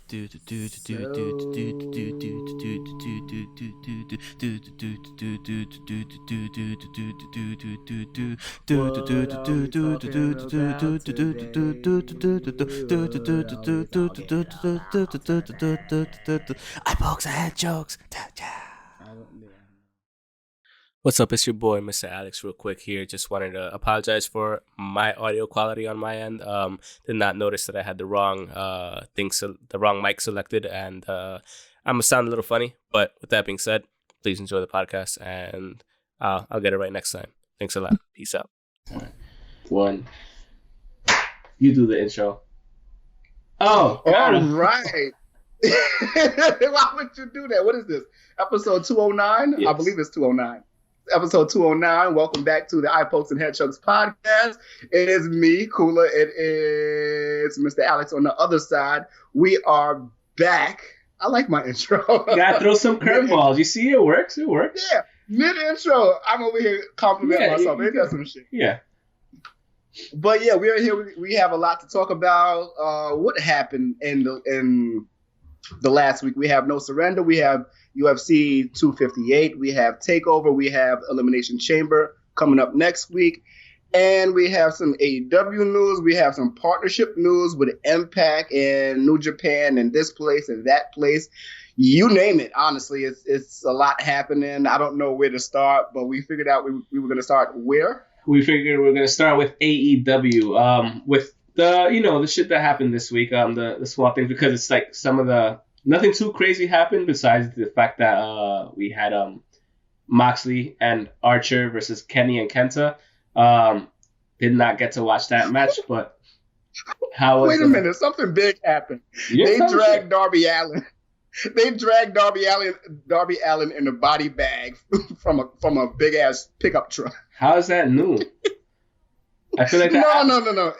Eyeballs ahead jokes. What's up? It's your boy, Mr. Alex, real quick here. Just wanted to apologize for my audio quality on my end. Did not notice that I had the wrong the wrong mic selected, and I'm gonna sound a little funny. But with that being said, please enjoy the podcast, and I'll get it right next time. Thanks a lot. Peace out. All right. One. You do the intro. Oh, all right. Why would you do that? What is this? Episode 209? Yes. I believe it's 209. Episode 209. Welcome back to the Eye Pokes and Head Chucks podcast. It is me, Kula. It is Mr. Alex on the other side. We are back. I like my intro. You gotta throw some curveballs. You see, it works. It works. Yeah. Mid-intro, I'm over here complimenting myself. Ain't that some shit? Yeah. But yeah, we are here. We have a lot to talk about. What happened in the last week? We have No Surrender. We have UFC 258. We have Takeover. We have Elimination Chamber coming up next week. And we have some AEW news. We have some partnership news with Impact and New Japan and this place and that place. You name it. Honestly, it's a lot happening. I don't know where to start, but we figured out we were going to start where? We figured we were going to start with AEW, with the shit that happened this week, the small things, because it's like some of the nothing too crazy happened besides the fact that we had Moxley and Archer versus Kenny and Kenta. Did not get to watch that match, but how was Wait a minute, something big happened. They dragged Darby Allin. They dragged Darby Allin in a body bag from a big ass pickup truck. How is that new? I feel like No.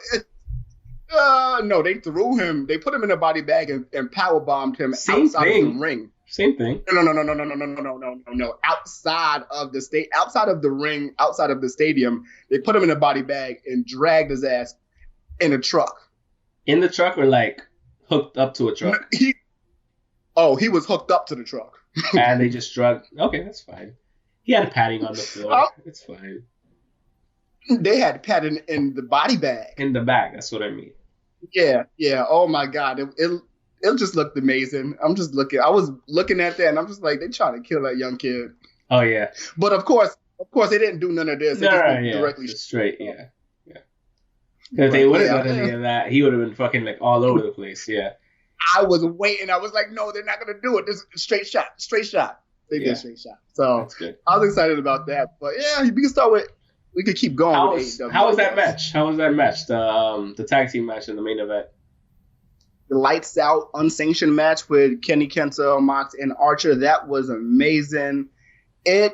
No, they threw him. They put him in a body bag and power bombed him outside of the ring. Same thing. No. Outside of the ring, outside of the stadium, they put him in a body bag and dragged his ass in a truck. In the truck, or like hooked up to a truck? He was hooked up to the truck. And they just drug. Okay, that's fine. He had padding on the floor. It's fine. They had padding in the body bag. In the bag, that's what I mean. Yeah. Oh my God, it just looked amazing. I was looking at that, and I'm just like, they trying to kill that young kid. Oh yeah. But of course, they didn't do none of this. They directly straight. Yeah. If they would have done any of that, he would have been fucking like all over the place. Yeah. I was waiting. I was like, no, they're not gonna do it. This is straight shot. They did straight shot. So I was excited about that. But yeah, we can start with. We could keep going with AEW. How was that match? The tag team match in the main event. The lights out unsanctioned match with Kenny, Kenta, Mox, and Archer. That was amazing. I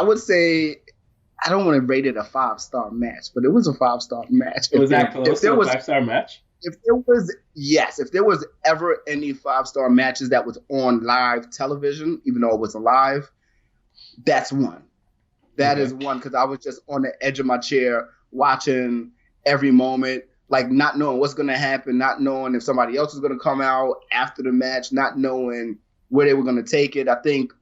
would say, I don't want to rate it a 5-star match, but it was a 5-star match. Was that close to a 5-star match? If there was ever any 5-star matches that was on live television, even though it wasn't live, that's one. That is one, because I was just on the edge of my chair watching every moment, like not knowing what's going to happen, not knowing if somebody else was going to come out after the match, not knowing where they were going to take it. I think,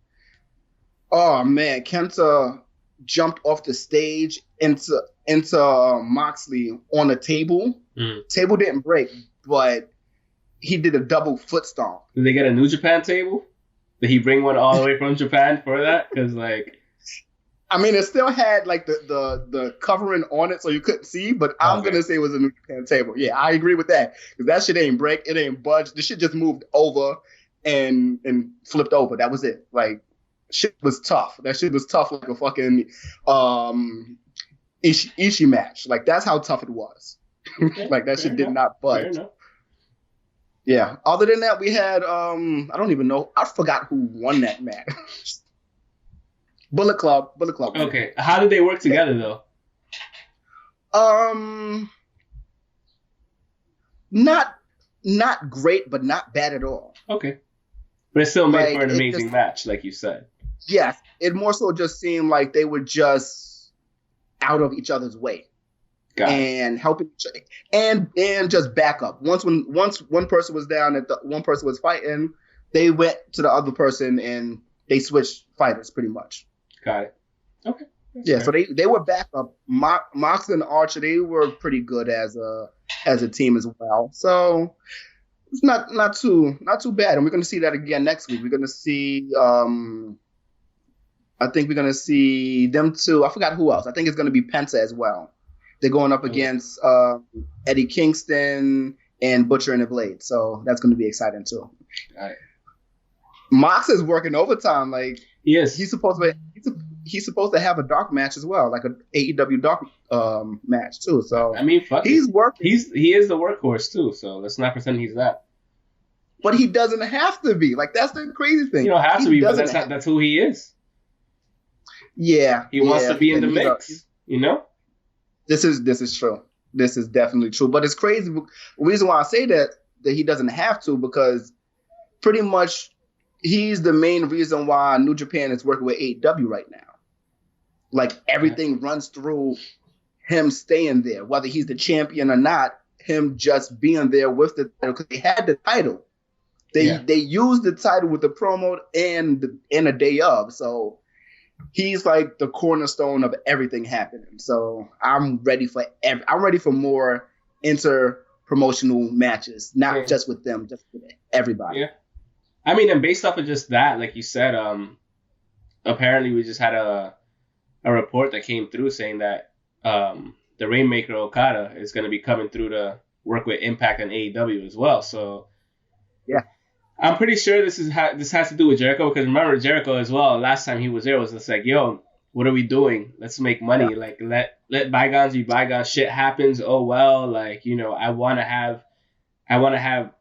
oh man, Kenta jumped off the stage into Moxley on a table. Table didn't break, but he did a double foot stomp. Did they get a New Japan table? Did he bring one all the way from Japan for that? Because I mean, it still had like the covering on it, so you couldn't see. But I'm gonna say it was a New Japan table. Yeah, I agree with that, because that shit ain't break, it ain't budge. The shit just moved over and flipped over. That was it. Like, shit was tough. That shit was tough, like a fucking Ishii match. Like, that's how tough it was. Like, that shit did not budge. Yeah. Other than that, we had I don't even know. I forgot who won that match. Bullet Club. Okay. How did they work together though? Not great, but not bad at all. Okay. But it still made for an amazing match, like you said. Yes. It more so just seemed like they were just out of each other's way. and helping and just back up. Once one person was down and one person was fighting, they went to the other person and they switched fighters pretty much. Got it. Okay. Yeah, so they were back up. Mox and Archer, they were pretty good as a team as well. So it's not too bad. And we're going to see that again next week. We're going to see I think we're going to see them too. I forgot who else. I think it's going to be Penta as well. They're going up against Eddie Kingston and Butcher and the Blade. So that's going to be exciting too. All right. Mox is working overtime. Like yes, he's supposed to have a dark match as well, like an AEW dark match too. So I mean, he's working. He is the workhorse too. So let's not pretend he's not. But he doesn't have to be. Like that's the crazy thing. You don't have to be, but that's who he is. Yeah, he wants to be in the mix. You know. This is true. This is definitely true. But it's crazy. The reason why I say that he doesn't have to, because pretty much he's the main reason why New Japan is working with AEW right now. Like everything runs through him staying there, whether he's the champion or not. Him just being there with the title, because they had the title. They used the title with the promo and a day of. So he's like the cornerstone of everything happening. So I'm ready for more inter-promotional matches, not just with them, just with everybody. Yeah. I mean, and based off of just that, like you said, apparently we just had a report that came through saying that the Rainmaker Okada is going to be coming through to work with Impact and AEW as well. So yeah, I'm pretty sure this has to do with Jericho, because remember Jericho as well. Last time he was there was just like, yo, what are we doing? Let's make money. Yeah. Like let bygones be bygones. Shit happens. Oh well. Like, you know, I want to have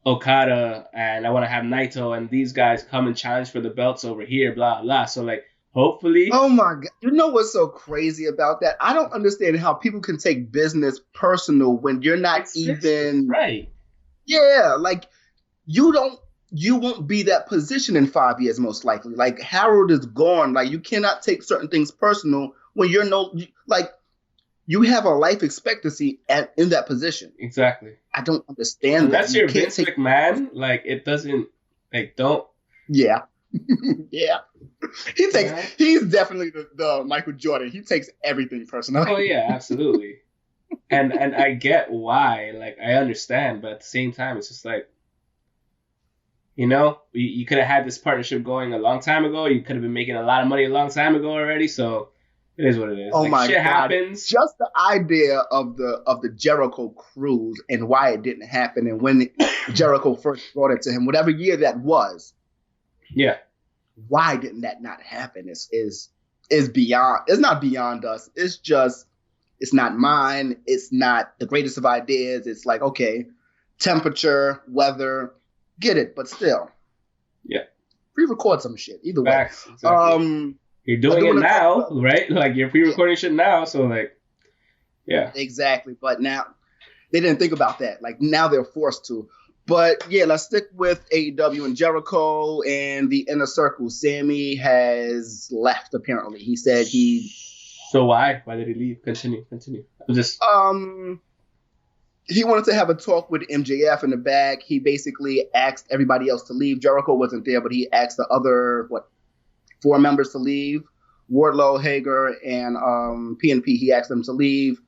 Okada and I want to have Naito and these guys come and challenge for the belts over here. Blah blah. So like, hopefully. Oh my God. You know what's so crazy about that? I don't understand how people can take business personal when you're not even right. Yeah, like you won't be that position in 5 years, most likely. Like Harold is gone. Like you cannot take certain things personal when you have a life expectancy in that position. Exactly. I don't understand that. That's your Vince McMahon. Like it doesn't don't. Yeah. Yeah. He's definitely the Michael Jordan. He takes everything personal. Oh yeah, absolutely. and I get why. Like I understand, but at the same time, it's just like, you know, you could have had this partnership going a long time ago. You could have been making a lot of money a long time ago already. So it is what it is. Oh like, my shit God! Happens. Just the idea of the Jericho cruise and why it didn't happen, and when Jericho first brought it to him, whatever year that was. Yeah. Why didn't that not happen? Is beyond. It's not beyond us. It's just. It's not mine. It's not the greatest of ideas. It's like, okay, temperature, weather, get it, but still. Yeah. Pre-record some shit. Either way. Facts, exactly. You're doing it now, right? Like you're pre-recording shit now, so like, yeah. Exactly, but now they didn't think about that. Like now they're forced to. But yeah, let's stick with AEW and Jericho and the Inner Circle. Sammy has left, apparently. He said So why? Why did he leave? Continue. I'm just. He wanted to have a talk with MJF in the back. He basically asked everybody else to leave. Jericho wasn't there, but he asked the other 4 members to leave. Wardlow, Hager, and PNP. He asked them to leave.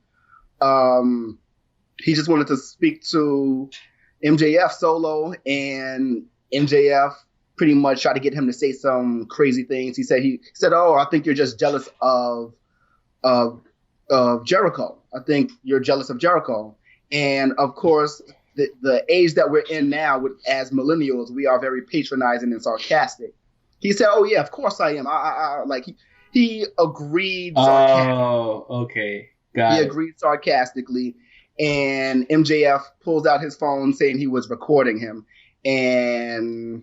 He just wanted to speak to MJF solo, and MJF pretty much tried to get him to say some crazy things. He said, "Oh, I think you're just jealous of Jericho. I think you're jealous of Jericho." And of course, the age that we're in now, as millennials, we are very patronizing and sarcastic. He said, "Oh yeah, of course I am." He agreed. Oh, okay, he agreed sarcastically, and MJF pulls out his phone saying he was recording him, and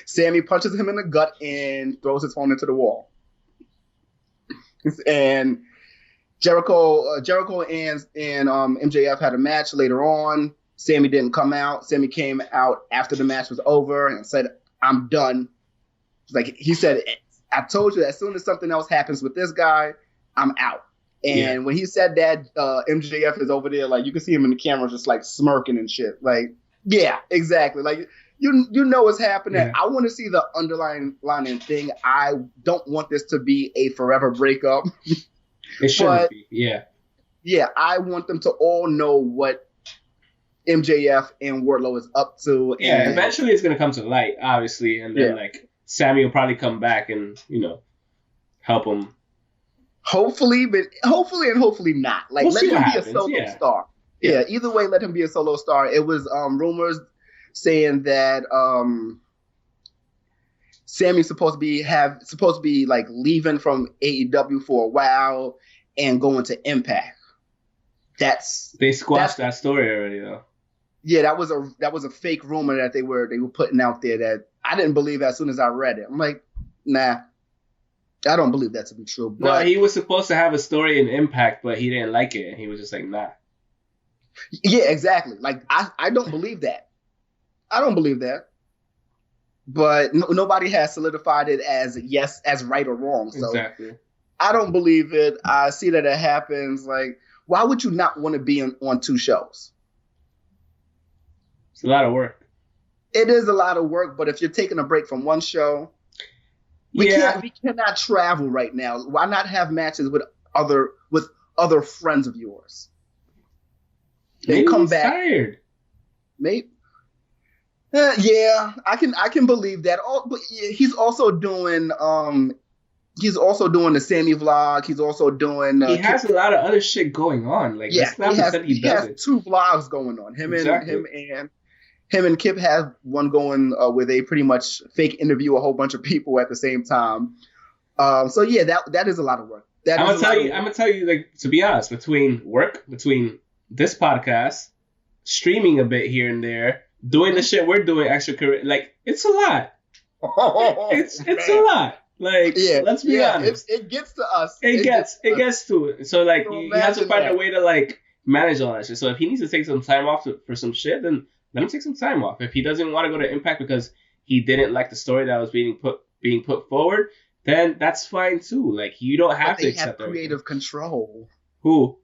Sammy punches him in the gut and throws his phone into the wall. And Jericho and MJF had a match later on. Sammy didn't come out. Sammy came out after the match was over and said, "I'm done." Like he said, "I told you that as soon as something else happens with this guy, I'm out." And when he said that, MJF is over there, like you can see him in the camera just like smirking and shit. Like, yeah, exactly. Like you know what's happening. Yeah. I want to see the underlying thing. I don't want this to be a forever breakup. It shouldn't be. Yeah. Yeah, I want them to all know what MJF and Wardlow is up to. Yeah, and eventually it's gonna come to light, obviously, and then like Sammy will probably come back and help him. Hopefully and hopefully not. Like, let him be a solo star. Yeah, either way, let him be a solo star. It was rumors saying that Sammy's supposed to be like leaving from AEW for a while and going to Impact. They squashed that story already though. Yeah, that was a fake rumor that they were putting out there that I didn't believe as soon as I read it. I'm like, nah, I don't believe that to be true. But no, he was supposed to have a story in Impact, but he didn't like it, and he was just like, nah. Yeah, exactly. Like I don't believe that. I don't believe that. But nobody has solidified it as right or wrong. So exactly. I don't believe it. I see that it happens. Like, why would you not want to be on two shows? It's a lot of work. It is a lot of work, but if you're taking a break from one show, we cannot travel right now. Why not have matches with other friends of yours? They Maybe come he's back tired. Maybe. Yeah, I can believe that. Oh, but he's also doing the Sammy vlog. He's also doing. He has a lot of other shit going on. Like, yeah, he has two vlogs going on. Him and Kip have one going where they pretty much fake interview a whole bunch of people at the same time. So yeah, that is a lot of work. I'm gonna tell you, like, to be honest, between this podcast, streaming a bit here and there, doing the shit we're doing, extra career, like, it's a lot. It's a lot. Like, let's be honest. It gets to us. It gets to it. So like, you have to find a way to like manage all that shit. So if he needs to take some time off for some shit, then let him take some time off. If he doesn't want to go to Impact because he didn't like the story that was being put forward, then that's fine too. Like, you don't have to accept have creative control. Who?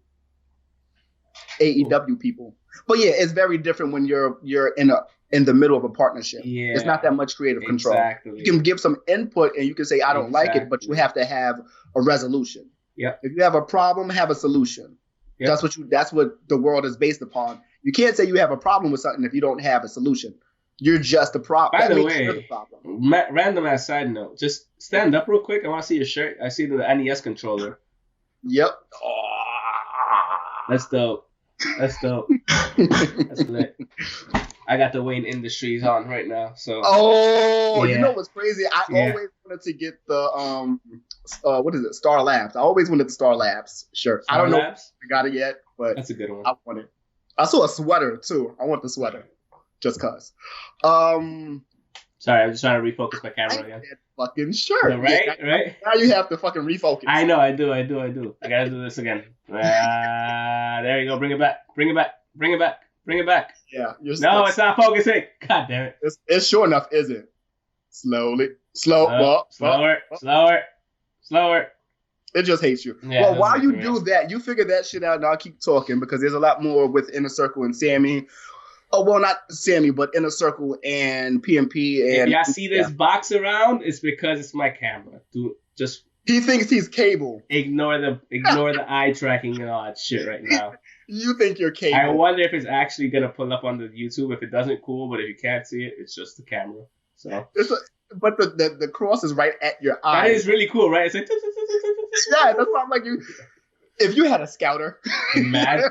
AEW people. But yeah, it's very different when you're in the middle of a partnership. Yeah. It's not that much creative control. Exactly. You can give some input and you can say, I don't like it, but you have to have a resolution. Yep. If you have a problem, have a solution. Yep. That's what the world is based upon. You can't say you have a problem with something if you don't have a solution. You're just a problem. By the way, random ass side note, just stand up real quick. I want to see your shirt. I see the NES controller. Yep. That's dope. That's lit. I got the Wayne Industries on right now. So. Oh, yeah. You know what's crazy? I always wanted to get the what is it? Star Labs. I always wanted the Star Labs shirt. I don't know if I got it yet, but that's a good one. I want it. I saw a sweater too. I want the sweater, just cause. Sorry, I'm just trying to refocus my camera again. That fucking shirt. Right. Now you have to fucking refocus. I know. I do. I gotta do this again. There you go. Bring it back. Yeah. No, it's not focusing. God damn it. It's sure enough isn't. Slower. It just hates you. Yeah, well, while you do that, you figure that shit out, and I'll keep talking because there's a lot more with Inner Circle and Sammy. Oh, well, not Sammy, but Inner Circle and PMP. And if y'all see this box around, it's because it's my camera. He thinks he's Cable. Ignore the eye tracking and all that shit right now. You think you're Cable. I wonder if it's actually gonna pull up on the YouTube. If it doesn't, cool. But if you can't see it, it's just the camera. So. But the cross is right at your eye. That is really cool, right? It's like yeah, that's why I'm like you. If you had a scouter,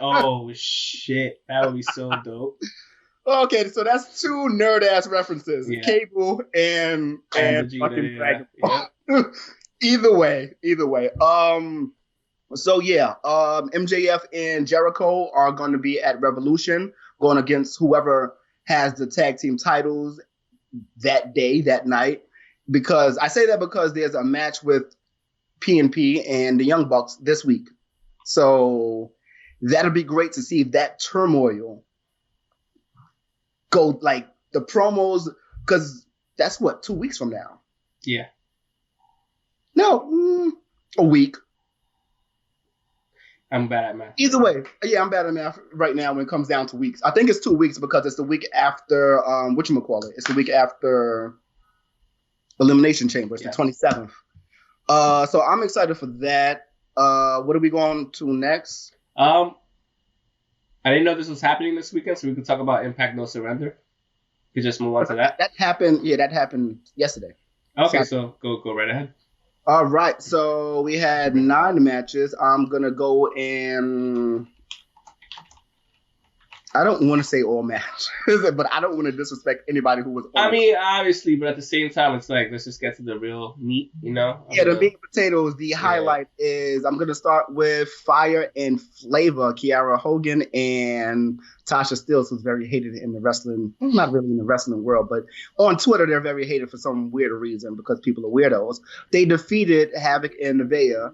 oh shit, that would be so dope. Okay, so that's two nerd ass references: Cable and fucking Dragon Ball. Yeah. Either way. So yeah, MJF and Jericho are going to be at Revolution, going against whoever has the tag team titles that night. Because I say that because there's a match with PNP and the Young Bucks this week. So that'll be great to see that turmoil go, like the promos, because that's 2 weeks from now. Yeah. No, a week. I'm bad at math. Either way, yeah, I'm bad at math right now when it comes down to weeks. I think it's 2 weeks because it's the week after whatchamacallit. It's the week after Elimination Chamber. It's the 27th. So I'm excited for that. What are we going to next? I didn't know this was happening this weekend, so we could talk about Impact No Surrender. We just move on to that. That happened. Yeah, that happened yesterday. Okay, so go right ahead. All right, so we had 9 matches. I'm gonna go in. I don't want to say all matches, but I don't want to disrespect anybody who was on. I mean, obviously, but at the same time, it's like, let's just get to the real meat, you know? Yeah, the meat and potatoes. The highlight is I'm going to start with Fire and Flavor, Kiara Hogan and Tasha Steelz, who's very hated in the wrestling, not really in the wrestling world, but on Twitter, they're very hated for some weird reason because people are weirdos. They defeated Havoc and Nevaeh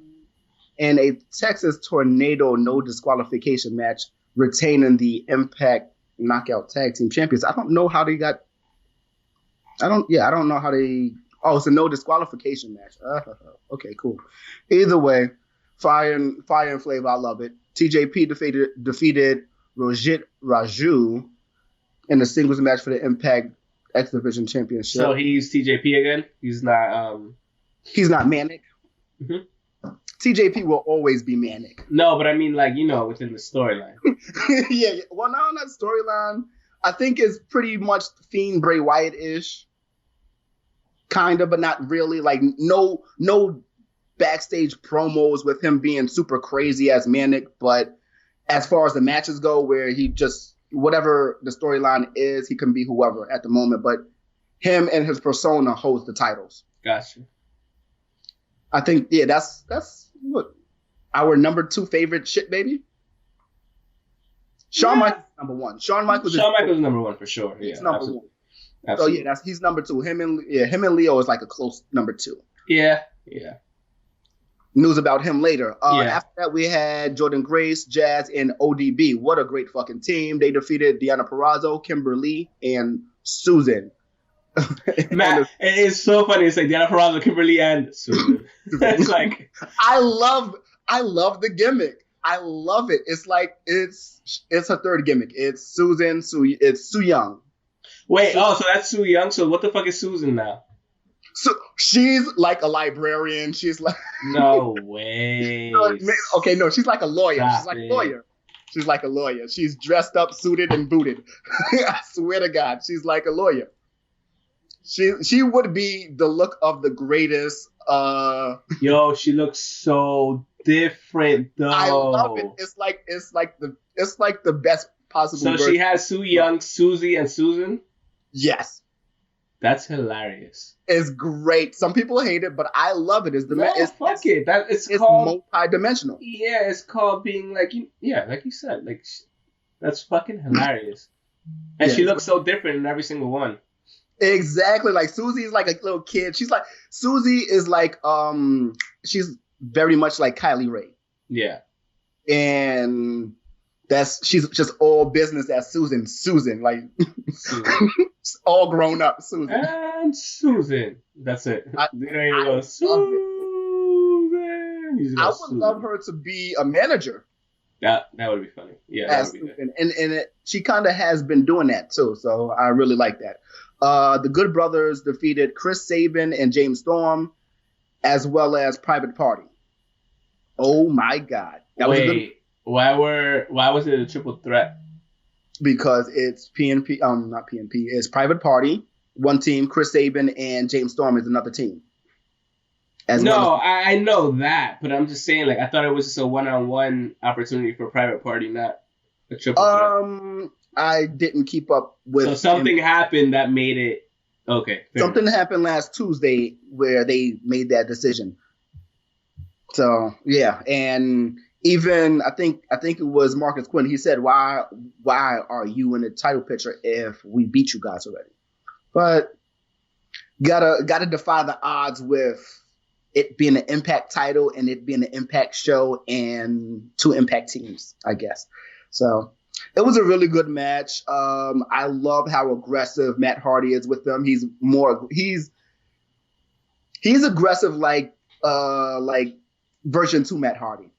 in a Texas Tornado no disqualification match, retaining the Impact Knockout Tag Team Champions. I don't know how they got. I don't know how they. Oh, it's a no disqualification match. Okay, cool. Either way, Fire and Flavor, I love it. TJP defeated Rojit Raju in the singles match for the Impact X Division Championship. So he's TJP again. He's not. He's not Manic. Mm-hmm. TJP will always be Manic. No, but I mean, like, you know, within the storyline. yeah. Well, no, not storyline. I think it's pretty much Fiend Bray Wyatt-ish. Kind of, but not really. Like, no backstage promos with him being super crazy as Manic. But as far as the matches go, where he just, whatever the storyline is, he can be whoever at the moment. But him and his persona holds the titles. Gotcha. I think, yeah, that's what our number 2 favorite shit, baby. Shawn Michaels number 1. Shawn Michaels is number 1 for sure. Yeah, he's number 1. Absolutely. So yeah, he's number 2. Him and Leo is like a close number 2. Yeah. News about him later. After that, we had Jordan Grace, Jazz, and ODB. What a great fucking team! They defeated Deonna Purrazzo, Kimberly, and Susan. Man, it's so funny. It's like Deonna Purrazzo, Kimberly, and Susan. It's like I love the gimmick. I love it. It's like it's her third gimmick. It's Susan. It's Su Young. Wait, so that's Su Young. So what the fuck is Susan now? So she's like a librarian. She's like no way. Okay, no, she's like a lawyer. She's like a lawyer. She's dressed up, suited, and booted. I swear to God, she's like a lawyer. She would be the look of the greatest. Yo, she looks so different though. I love it. It's like the best possible. So version. She has Su Young, Susie, and Susan. Yes, that's hilarious. It's great. Some people hate it, but I love it. It's called multi-dimensional. Yeah, it's called being like like you said, like that's fucking hilarious. And she looks so different in every single one. Exactly. Like Susie is like a little kid. Susie is like she's very much like Kylie Ray. Yeah. And she's just all business as Susan. Susan, like all grown up Susan. And Susan. That's it. I would love her to be a manager. That would be funny. Yeah, that would be good. And she kind of has been doing that too, so I really like that. The Good Brothers defeated Chris Sabin and James Storm, as well as Private Party. Oh my God! Why was it a triple threat? Because it's PNP, not PNP. It's Private Party, one team. Chris Sabin and James Storm is another team. I know that, but I'm just saying, like, I thought it was just a one-on-one opportunity for Private Party, not a triple threat. I didn't keep up with. So something happened that made it okay. Something happened last Tuesday where they made that decision. So yeah, and even I think it was Marcus Quinn. He said, "Why are you in the title picture if we beat you guys already?" But gotta defy the odds with it being an Impact title and it being an Impact show and 2 Impact teams, I guess. So it was a really good match. I love how aggressive Matt Hardy is with them. He's aggressive like version 2 Matt Hardy.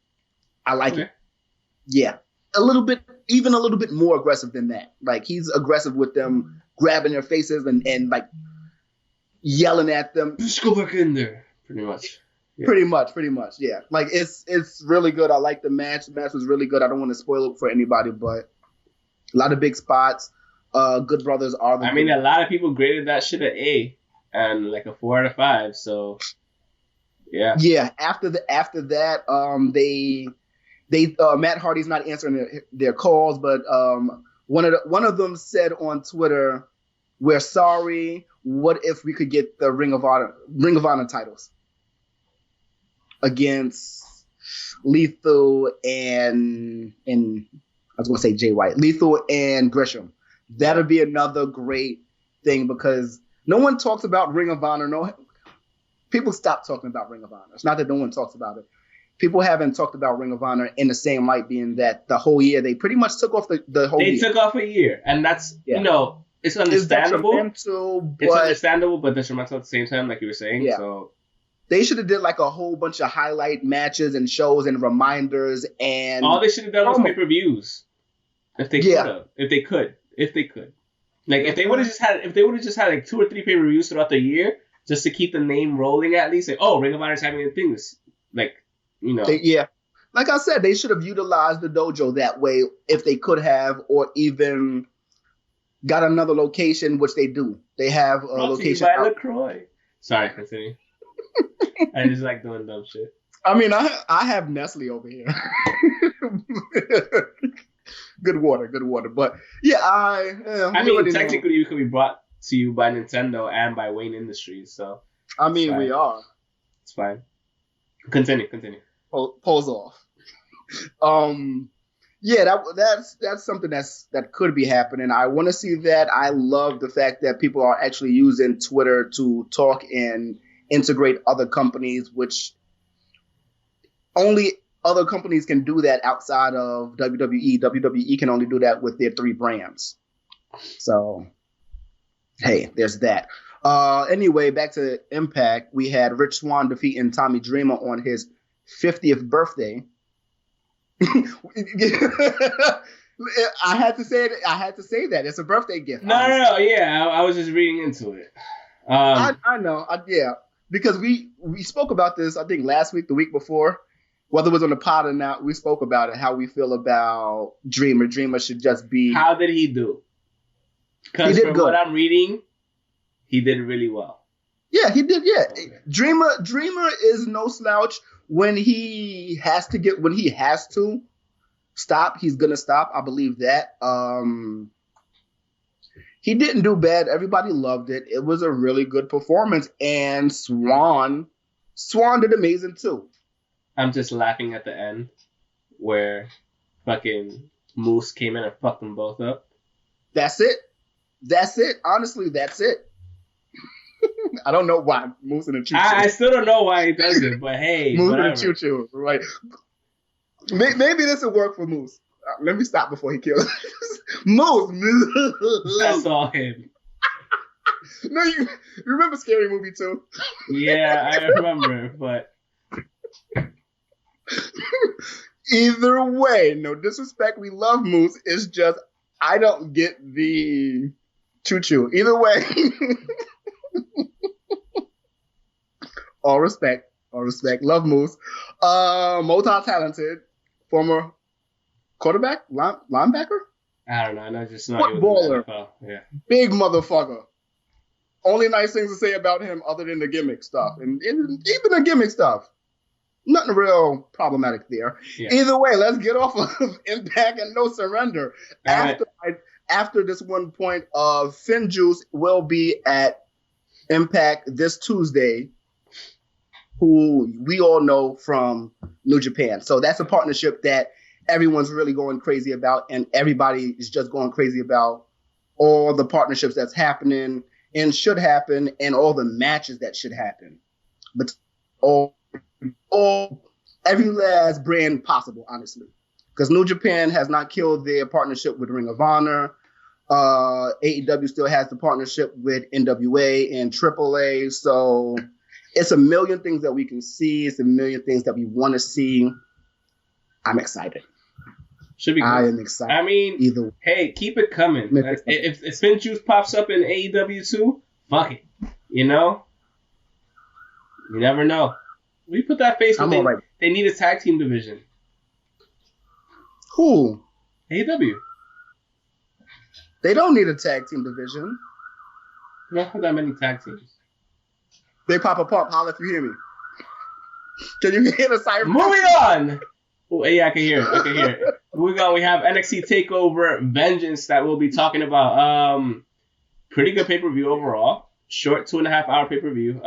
I like it. Yeah, a little bit, even a little bit more aggressive than that. Like he's aggressive with them, grabbing their faces and like yelling at them. Just go back in there, pretty much. Yeah. Pretty much, yeah. Like it's really good. I like the match. The match was really good. I don't want to spoil it for anybody, but a lot of big spots. Good Brothers are the. I mean, a lot of people graded that shit at A, and like a 4 out of 5. So, yeah. Yeah. After that, they Matt Hardy's not answering their calls, but one of them said on Twitter, "We're sorry. What if we could get the Ring of Honor titles against Lethal and I was going to say Jay White, Lethal and Gresham? That'll be another great thing because no one talks about Ring of Honor. No, people stop talking about Ring of Honor. It's not that no one talks about it. People haven't talked about Ring of Honor in the same light, being that the whole year they pretty much took off the whole year. They took off a year, and that's it's understandable. It's understandable, but detrimental at the same time, like you were saying. Yeah. So they should have did like a whole bunch of highlight matches and shows and reminders, and all they should have done was pay-per-views. If they could. Like if they would have just had like 2 or 3 pay-per-views throughout the year, just to keep the name rolling at least. Like, Ring of Honor's having a thing. Like, like I said, they should have utilized the dojo that way if they could have, or even got another location, which they do. They have a location. By LaCroix. Sorry, continue. I just like doing dumb shit. I mean, I have Nestle over here. Good water. But yeah, I mean, technically, we could be brought to you by Nintendo and by Wayne Industries. So I mean, we are. It's fine. Continue. Pulls off. Yeah, that's something that could be happening. I want to see that. I love the fact that people are actually using Twitter to talk and integrate other companies, which only other companies can do that outside of WWE. WWE can only do that with their 3 brands. So, hey, there's that. Anyway, back to Impact. We had Rich Swann defeating Tommy Dreamer on his 50th birthday. I had to say that it's a birthday gift. No. Yeah, I was just reading into it. I know. Yeah, because we spoke about this. I think last week, the week before, whether it was on the pod or not, we spoke about it. How we feel about Dreamer. Dreamer should just be. How did he do? Because from what I'm reading, he did really well. Yeah, he did. Yeah, okay. Dreamer is no slouch. When he has to stop, he's gonna stop. I believe that. He didn't do bad. Everybody loved it. It was a really good performance, and Swann did amazing too. I'm just laughing at the end where fucking Moose came in and fucked them both up. That's it. Honestly, that's it. I don't know why Moose and the Choo-Choo. I still don't know why he does it, but hey, Moose and the Choo-Choo, right? Maybe this will work for Moose. Let me stop before he kills Moose. That's all him. No, you remember Scary Movie 2? Yeah, I remember, but either way, no disrespect, we love Moose. It's just I don't get the Choo-Choo. Either way. All respect. Love Moose. Multi-talented, former quarterback, linebacker? I don't know. I know just not footballer. Yeah. Big motherfucker. Only nice things to say about him other than the gimmick stuff. And even the gimmick stuff. Nothing real problematic there. Yeah. Either way, let's get off of Impact and No Surrender. After this one point, Finn Juice will be at Impact this Tuesday, who we all know from New Japan. So that's a partnership that everyone's really going crazy about, and everybody is just going crazy about all the partnerships that's happening and should happen, and all the matches that should happen. But all every last brand possible, honestly. Because New Japan has not killed their partnership with Ring of Honor. AEW still has the partnership with NWA and AAA. So it's a million things that we can see. It's a million things that we want to see. I'm excited. Should be good. I am excited. I mean, either way. Hey, keep it coming. If Spin Juice pops up in AEW too, fuck it. You know? You never know. We put that face with they need a tag team division. Who? AEW. They don't need a tag team division. We don't have that many tag teams. They pop a pump. Holla if you hear me. Can you hear the siren? Moving on. Oh, yeah, I can hear it. Moving on, we have NXT Takeover Vengeance that we'll be talking about. Pretty good pay-per-view overall. Short 2.5 hour pay-per-view.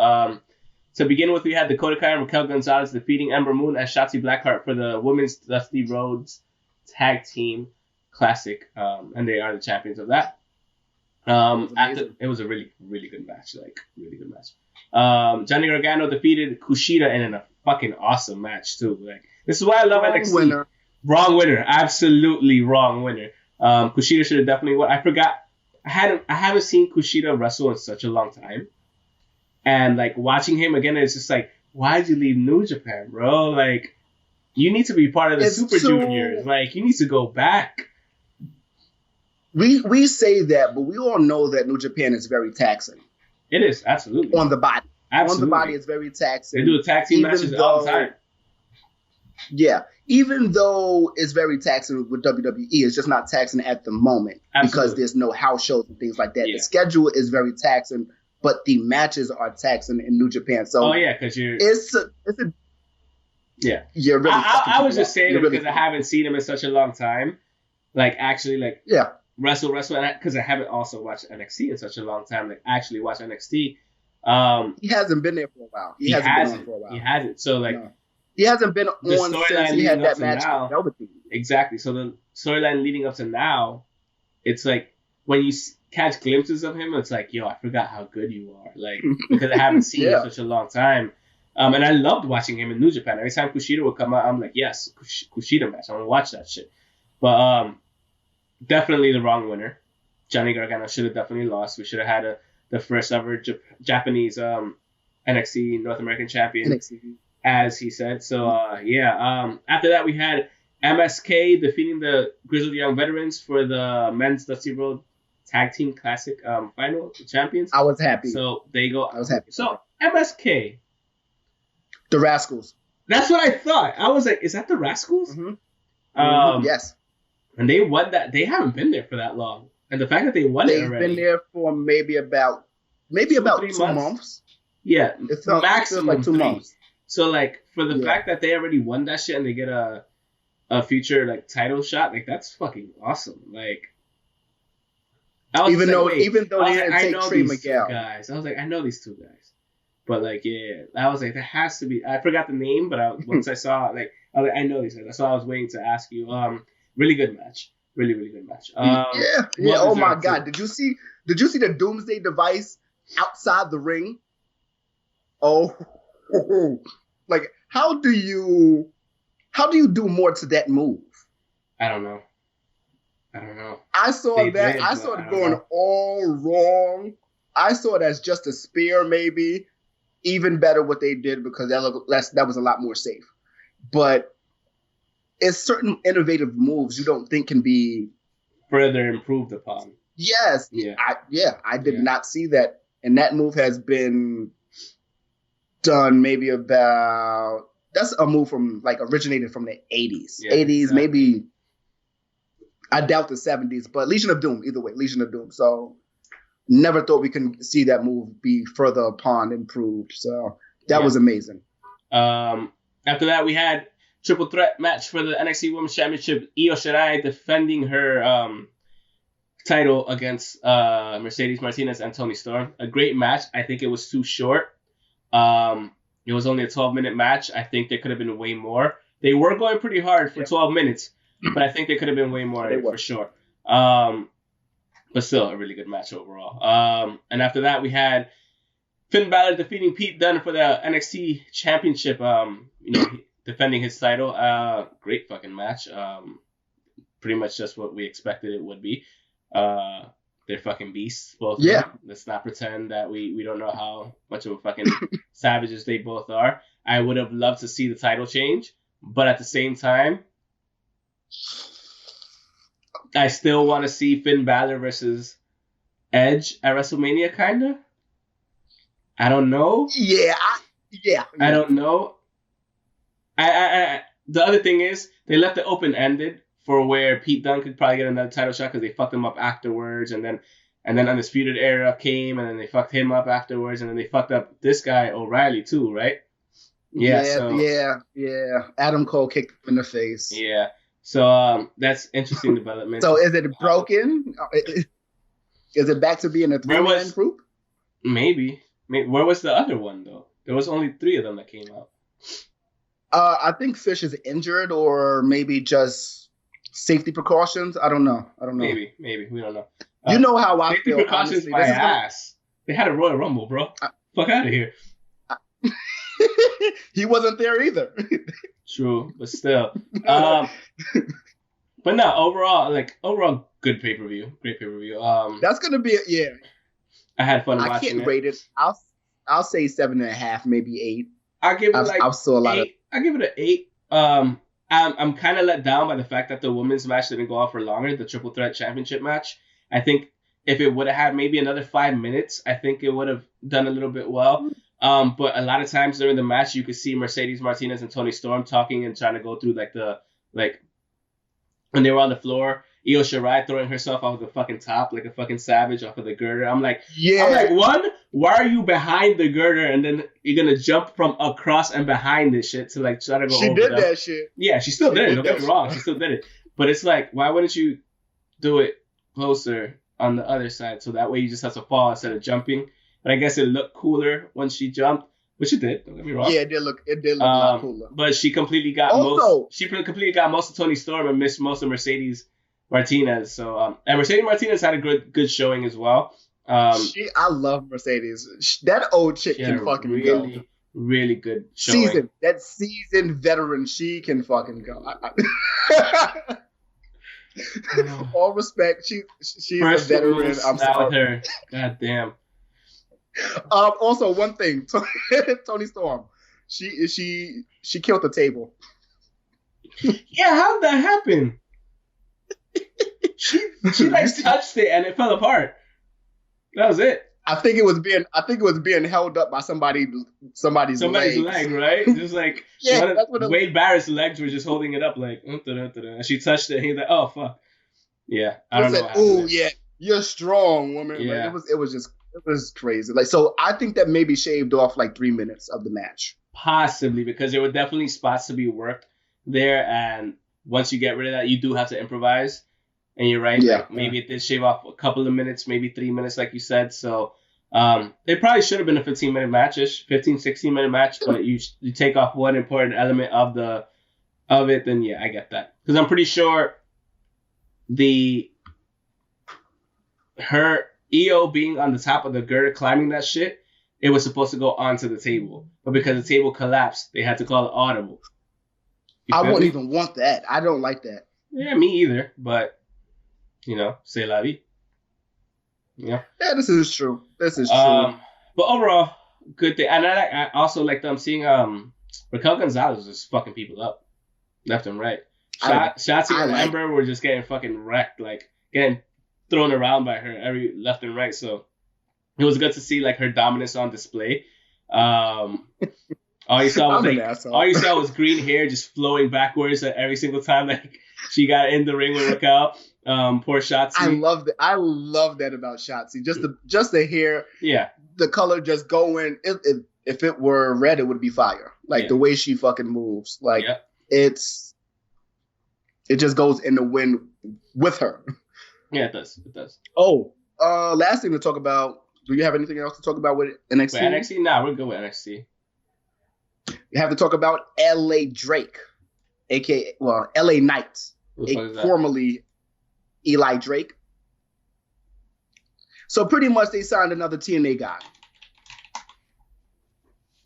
To begin with, we had Dakota Kai and Raquel Gonzalez defeating Ember Moon and Shotzi Blackheart for the Women's Dusty Rhodes Tag Team Classic. And they are the champions of that. It was a really, really good match. Really good match. Johnny Gargano defeated Kushida in a fucking awesome match, too. This is why I love NXT. Wrong winner. Absolutely wrong winner. Kushida should have definitely won. I forgot. I haven't seen Kushida wrestle in such a long time. And, watching him again, it's just why'd you leave New Japan, bro? You need to be part of the Super Juniors. You need to go back. We say that, but we all know that New Japan is very taxing. It is, absolutely. On the body. Absolutely. On the body, it's very taxing. They do tag team matches all the time. Yeah. Even though it's very taxing with WWE, it's just not taxing at the moment. Because there's no house shows and things like that. Yeah. The schedule is very taxing, but the matches are taxing in New Japan. So because you're... Yeah. You're really I was just saying it because I haven't seen him in such a long time. Yeah. Wrestle, because I haven't also watched NXT in such a long time. Actually watch NXT. He hasn't been there for a while. He hasn't. He hasn't. So no. He hasn't been on since he had that match with Velveteen. Exactly. So the storyline leading up to now, it's when you catch glimpses of him, it's yo, I forgot how good you are. Because I haven't seen you in such a long time. And I loved watching him in New Japan. Every time Kushida would come out, I'm yes, Kushida match. I want to watch that shit. But definitely the wrong winner. Johnny Gargano should have definitely lost. We should have had the first ever Japanese NXT North American champion, as he said. So, after that, we had MSK defeating the Grizzled Young Veterans for the Men's Dusty Road Tag Team Classic final champions. I was happy. So, there you go. I was happy. So, MSK. The Rascals. That's what I thought. I was is that the Rascals? Mm-hmm. Yes. And they won that. They haven't been there for that long. And the fact that they won it already. They've been there for maybe about 2 months. Yeah. It's maximum 2 months. So, for the fact that they already won that shit and they get a future, title shot, that's fucking awesome. Even though they didn't take Trey Miguel. Guys. I was I know these two guys. But, I was there has to be. I forgot the name, but once I saw it, I was I know these guys. That's why I was waiting to ask you. Really good match. Really, really good match. Yeah. Oh my God! Did you see the Doomsday device outside the ring? Oh, how do you do more to that move? I don't know. I saw it going all wrong. I saw it as just a spear, maybe. Even better what they did because that was a lot more safe. But it's certain innovative moves you don't think can be further improved upon. Yes. Yeah. I did not see that. And that move has been done maybe about... That's a move from, originated from the 80s. Yeah, 80s, exactly. Maybe... I doubt the 70s, but Legion of Doom, either way, Legion of Doom. So, never thought we could see that move be further upon improved. So, that was amazing. After that, we had triple threat match for the NXT Women's Championship. Io Shirai defending her title against Mercedes Martinez and Toni Storm. A great match. I think it was too short. It was only a 12-minute match. I think there could have been way more. They were going pretty hard for 12 minutes, but I think there could have been way more for sure. But still, a really good match overall. And after that, we had Finn Balor defeating Pete Dunne for the NXT Championship. Defending his title. Great fucking match. Pretty much just what we expected it would be. They're fucking beasts, both of them. Let's not pretend that we don't know how much of a fucking savages they both are. I would have loved to see the title change, but at the same time, I still want to see Finn Balor versus Edge at WrestleMania, kind of. I don't know. Yeah. I don't know. The other thing is they left it open ended for where Pete Dunne could probably get another title shot because they fucked him up afterwards, and then Undisputed Era came, and then they fucked him up afterwards, and then they fucked up this guy O'Reilly too, right? Yeah. Adam Cole kicked him in the face. Yeah. So that's interesting development. So is it broken? Is it back to being a 3-man group? Maybe. Where was the other one though? There was only 3 of them that came out. I think Fish is injured, or maybe just safety precautions. I don't know. Maybe we don't know. You know how I safety feel. Precautions, my ass. They had a Royal Rumble, bro. Fuck out of here. He wasn't there either. True, but still. But no, overall, good pay per view. Great pay per view. That's gonna be I had fun watching it. I can't rate it. I'll say 7.5, maybe 8. I'll give it I've saw a lot 8. I'll give it an 8. I'm kind of let down by the fact that the women's match didn't go on for longer. The Triple Threat Championship match. I think if it would have had maybe another 5 minutes, I think it would have done a little bit well. But a lot of times during the match, you could see Mercedes Martinez and Toni Storm talking and trying to go through when they were on the floor. Io Shirai throwing herself off the fucking top like a fucking savage off of the girder. I'm like, one, why are you behind the girder and then you're gonna jump from across and behind this shit to try to go over? She did that shit. Yeah, she still did it. Don't get me wrong, she still did it. But it's like, why wouldn't you do it closer on the other side so that way you just have to fall instead of jumping? But I guess it looked cooler when she jumped, which it did. Don't get me wrong. Yeah, it did look a lot cooler. But she completely got most of Toni Storm and missed most of Mercedes Martinez. So and Mercedes Martinez had a good showing as well. I love Mercedes. That old chick can fucking go. Really good showing. That seasoned veteran, she can fucking go. All respect, she's a veteran. I'm sorry. With her. God damn. Also, one thing, Toni Storm, she killed the table. Yeah, how'd that happen? She touched it and it fell apart. That was it. I think it was being held up by somebody's leg, right? Just like Wade Barrett's legs were just holding it up like, and she touched it and he's like, oh fuck. Yeah, I don't know. Oh yeah, you're strong, woman. Yeah. Like, it was crazy. So I think that maybe shaved off 3 minutes of the match. Possibly, because there were definitely spots to be worked there, and once you get rid of that, you do have to improvise. And you're right. Yeah. Maybe it did shave off a couple of minutes, maybe 3 minutes, like you said. So it probably should have been a 15-minute match-ish, 16-minute match. But you take off one important element of it, then yeah, I get that. Because I'm pretty sure her EO being on the top of the girder, climbing that shit, it was supposed to go onto the table. But because the table collapsed, they had to call it audible. I wouldn't even want that. I don't like that. Yeah, me either. But, c'est la vie. Yeah. Yeah, this is true. But overall, good thing. And I also like them seeing Raquel Gonzalez just fucking people up left and right. Shotzi and Ember were just getting fucking wrecked, getting thrown around by her every left and right. So it was good to see her dominance on display. All you saw was green hair just flowing backwards every single time she got in the ring with Raquel. Poor Shotzi. I love that about Shotzi. Just the hair. Yeah. The color just going. If it were red, it would be fire. The way she fucking moves. It just goes in the wind with her. Yeah, it does. Oh, last thing to talk about. Do you have anything else to talk about with NXT? With NXT? Nah, we're good with NXT. You have to talk about LA Drake, aka LA Knights, formerly Eli Drake. So pretty much they signed another TNA guy.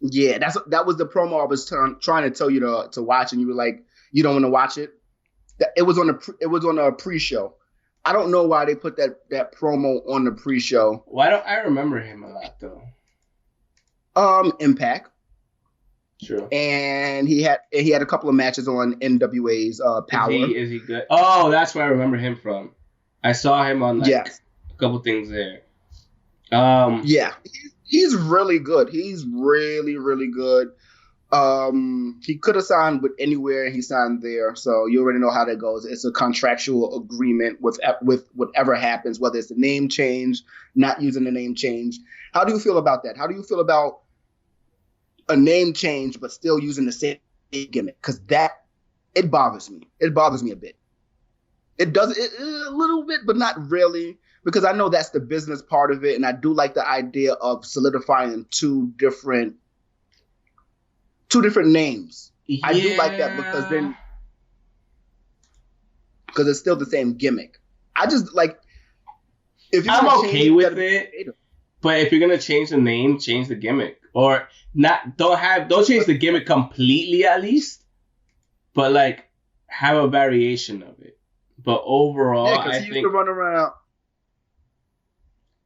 Yeah, that was the promo I was trying to tell you to watch, and you were like, you don't want to watch it. It was on a pre-show. I don't know why they put that promo on the pre-show. Why don't I remember him a lot though? Impact. True. And he had a couple of matches on NWA's Power. Is he good? Oh, that's where I remember him from. I saw him on a couple things there. Yeah, he's really good. He's really, really good. He could have signed with anywhere, he signed there. So you already know how that goes. It's a contractual agreement with whatever happens, whether it's a name change, not using the name change. How do you feel about that? How do you feel about a name change but still using the same gimmick? Because it bothers me. It bothers me a bit. It does a little bit, but not really, because I know that's the business part of it, and I do like the idea of solidifying two different names. Yeah. I do like that because it's still the same gimmick. I just like I'm okay with it, but if you're gonna change the name, change the gimmick, or not. Don't change the gimmick completely, at least, but like have a variation of it. But overall, I think to run around.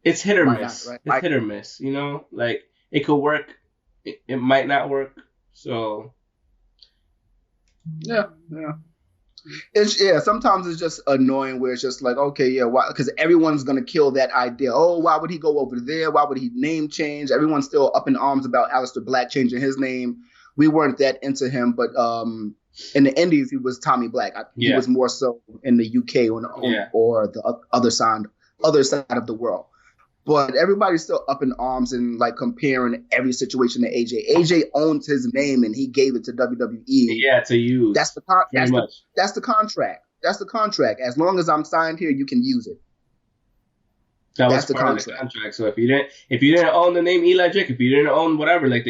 It's hit or miss. Not, right? It's hit or miss. You know, like it could work, it might not work. So yeah. Sometimes it's just annoying where it's just like, okay, yeah, why? Because everyone's gonna kill that idea. Oh, why would he go over there? Why would he name change? Everyone's still up in arms about Aleister Black changing his name. We weren't that into him, but in the Indies he was Tommy Black. He was more so in the UK or the other side of the world. But everybody's still up in arms and like comparing every situation to AJ. AJ owns his name and he gave it to WWE. Yeah, to use. That's the contract. That's the contract. As long as I'm signed here, you can use it. That's the contract. So if you didn't own the name Eli Drake, if you didn't own whatever, like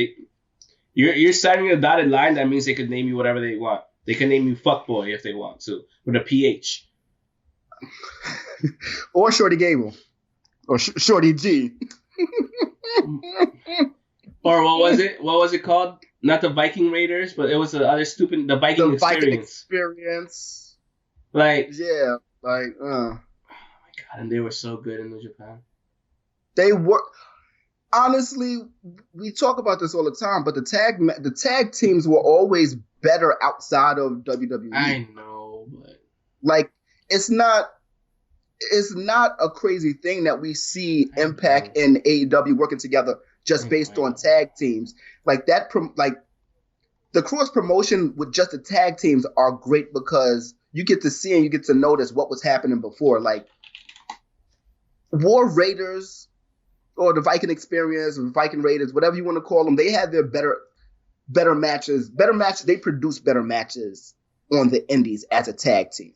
you're signing a dotted line, that means they could name you whatever they want. They can name you Fuckboy if they want to, with a PH. Or Shorty Gable. Or Shorty G. Or what was it? What was it called? Not the Viking Raiders, but it was the other stupid, the Viking Experience. Like, yeah, like, oh my God, and they were so good in New Japan. They were. Honestly, we talk about this all the time, but the tag teams were always better outside of WWE. I know, but like, it's not a crazy thing that we see Impact and AEW working together just based on tag teams. Like that, like the cross promotion with just the tag teams are great because you get to see and you get to notice what was happening before. Like War Raiders or the Viking Experience or Viking Raiders, whatever you want to call them, they had their better matches. They produced better matches on the indies as a tag team.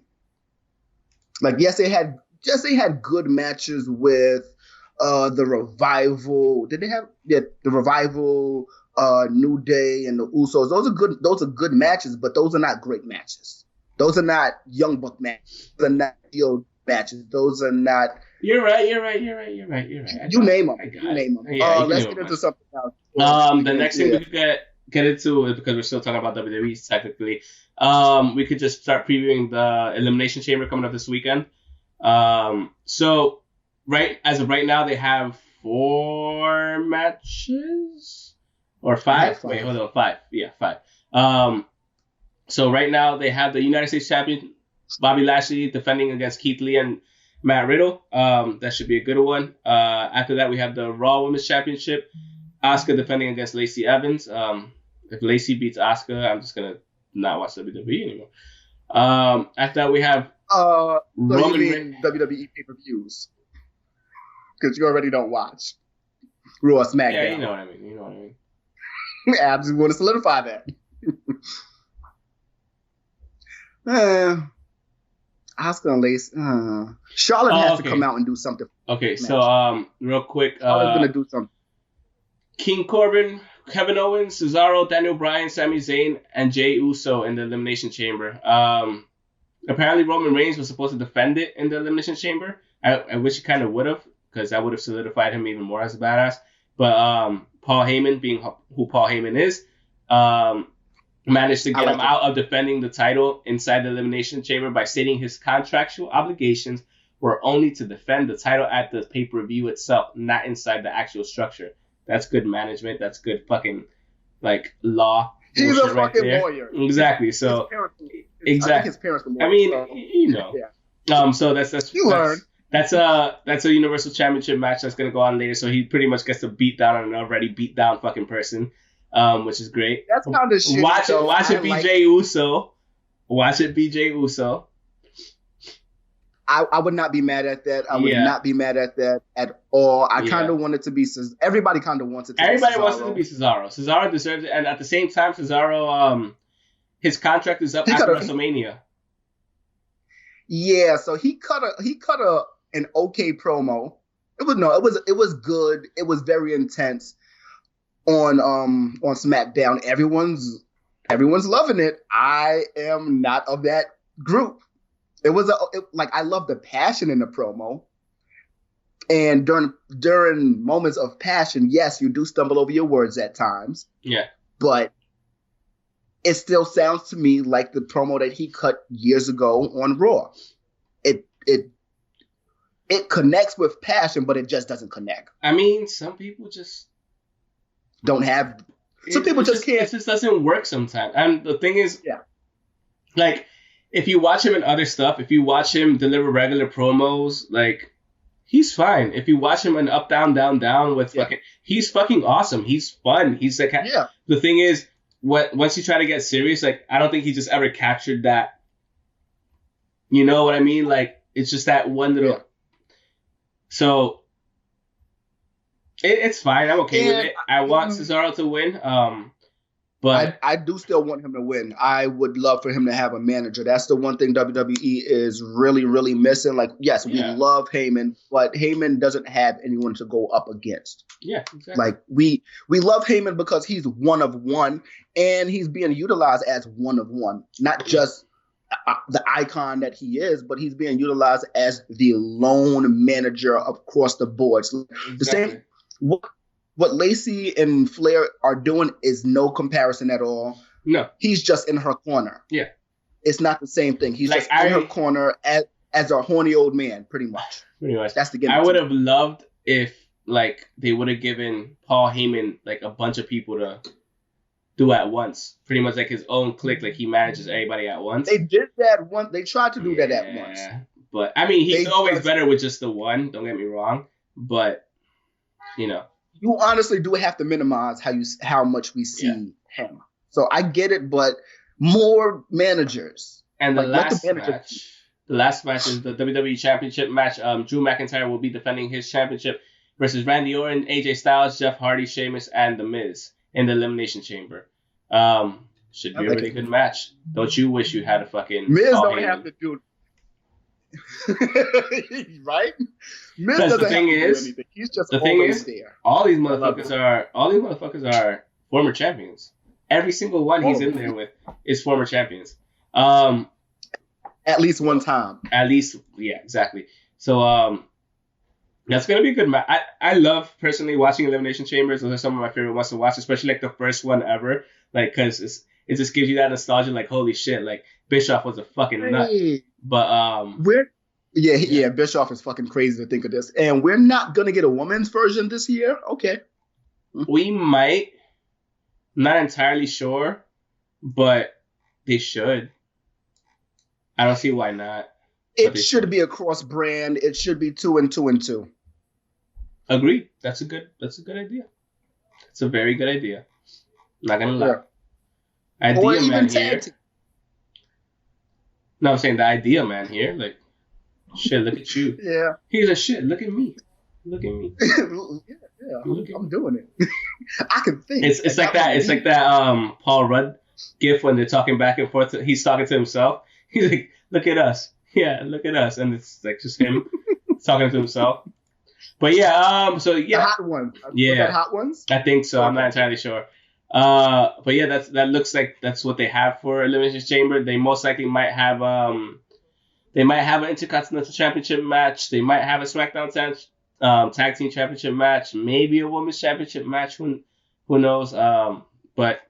Like, yes, they had good matches with the Revival. Did they have the Revival, New Day, and the Usos? Those are good matches, but those are not great matches. Those are not Young Buck matches. Those are not field matches. Those are not. You're right. You name them. Yeah, let's get into something else. The next thing we could get into is, because we're still talking about WWE technically. We could just start previewing the Elimination Chamber coming up this weekend. So as of right now, they have 4 matches or 5. Wait, hold on, 5. Yeah, 5. So right now they have the United States champion Bobby Lashley defending against Keith Lee and Matt Riddle. That should be a good one. After that, we have the Raw Women's Championship. Asuka defending against Lacey Evans. If Lacey beats Asuka, I'm just gonna not watch WWE anymore. After that, we have Roman Reigns. WWE pay-per-views, because you already don't watch Raw, SmackDown. Yeah, you know what I mean. I just want to solidify that. Asuka and Lacey. Charlotte has to come out and do something. Okay, so real quick, Charlotte's gonna do something. King Corbin, Kevin Owens, Cesaro, Daniel Bryan, Sami Zayn, and Jey Uso in the Elimination Chamber. Apparently Roman Reigns was supposed to defend it in the Elimination Chamber. I wish he kind of would have, because that would have solidified him even more as a badass. But Paul Heyman, being who Paul Heyman is, managed to get him out of defending the title inside the Elimination Chamber by stating his contractual obligations were only to defend the title at the pay-per-view itself, not inside the actual structure. That's good management. That's good fucking like law. He's a bullshit right fucking there. lawyer. Exactly. So I think his parents were lawyers. I mean, so, you know. yeah. So You learn. that's a Universal Championship match that's gonna go on later. So he pretty much gets to beat down on an already beat down fucking person, which is great. That's kind of shit. Watch it, BJ Uso. Watch it, BJ Uso. I would not be mad at that. I would not be mad at that at all. I kind of want it to be. Everybody kind of wants it to be. Everybody wants it to be Cesaro. Cesaro deserves it, and at the same time, Cesaro, his contract is up after WrestleMania. Yeah, so he cut an okay promo. It was good. It was very intense on SmackDown. Everyone's loving it. I am not of that group. It was I love the passion in the promo. And during moments of passion, yes, you do stumble over your words at times. Yeah. But it still sounds to me like the promo that he cut years ago on Raw. It connects with passion, but it just doesn't connect. I mean, some people just don't have. Some people just can't. It just doesn't work sometimes. And the thing is, like, if you watch him in other stuff, if you watch him deliver regular promos, like, he's fine. If you watch him in Up, Down, Down, Down with fucking, he's fucking awesome. He's fun. He's like, the thing is, once you try to get serious, like, I don't think he just ever captured that. You know what I mean? Like, it's just that one little. So it's fine. I'm okay with it. I want Cesaro to win. But I do still want him to win. I would love for him to have a manager. That's the one thing WWE is really, really missing. Like, yes, we love Heyman, but Heyman doesn't have anyone to go up against. Yeah, exactly. Like, we love Heyman because he's one of one, and he's being utilized as one of one, not just the icon that he is, but he's being utilized as the lone manager across the board. So the same. What Lacey and Flair are doing is no comparison at all. No. He's just in her corner. Yeah. It's not the same thing. He's just in her corner as a horny old man, pretty much. Pretty much. That's the gimmick. I would have loved if, like, they would have given Paul Heyman, like, a bunch of people to do at once. Pretty much like his own clique, like he manages everybody at once. They did that once. They tried to do that at once. But, I mean, he's always better with just the one. Don't get me wrong. But, you know. You honestly do have to minimize how much we see him. So I get it, but more managers. And the last match is the WWE Championship match. Drew McIntyre will be defending his championship versus Randy Orton, AJ Styles, Jeff Hardy, Sheamus, and The Miz in the Elimination Chamber. Should be a really good match. Don't you wish you had a fucking Miz don't have to do right? Miz doesn't have to do anything. He's just always there. All these motherfuckers are former champions. Every single one he's in there with is former champions. At least one time. At least, yeah, exactly. So that's gonna be a good match. I love personally watching Elimination Chambers. Those are some of my favorite ones to watch, especially like the first one ever. Like, cause it just gives you that nostalgia. Like, holy shit, like Bischoff was a fucking nut. But Bischoff is fucking crazy to think of this. And we're not gonna get a women's version this year. Okay. We might. Not entirely sure, but they should. I don't see why not. It should be a cross brand. It should be 2 and 2 and 2. Agreed. That's a good idea. It's a very good idea. Not gonna lie. Idea or even man tag here. No, I'm saying the idea man here. Like, shit, look at you. Yeah. He's a shit. Look at me. Look at me. I'm doing it. I can think. It's like that. It's like that. Paul Rudd gif when they're talking back and forth. He's talking to himself. He's like, "Look at us. Yeah, look at us." And it's like just him talking to himself. But yeah. So yeah. The hot ones. Yeah. Hot ones. I think so. I'm not entirely sure. But yeah, that looks like that's what they have for Elimination Chamber. They most likely might have an Intercontinental Championship match. They might have a SmackDown Tag Team Championship match. Maybe a Women's Championship match. Who knows? But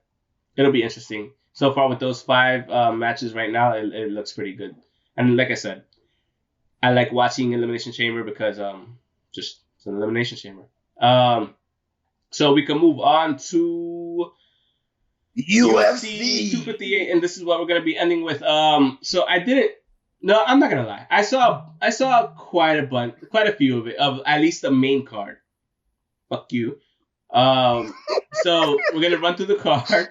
it'll be interesting. So far with those 5 matches right now, it looks pretty good. And like I said, I like watching Elimination Chamber because just it's an Elimination Chamber. So we can move on to UFC 258, and this is what we're gonna be ending with. So I didn't. No, I'm not gonna lie. I saw quite a few of it, of at least the main card. Fuck you. So we're gonna run through the card.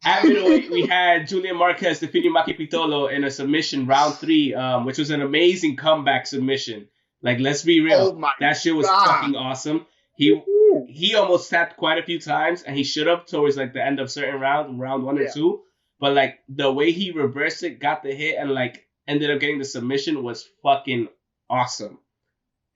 At middleweight, we had Julian Marquez defeating Maki Pitolo in a submission, round 3, which was an amazing comeback submission. Like, let's be real, that shit was fucking awesome. He almost tapped quite a few times, and he should have towards like the end of certain round 1 or 2. But like the way he reversed it, got the hit, and like ended up getting the submission was fucking awesome.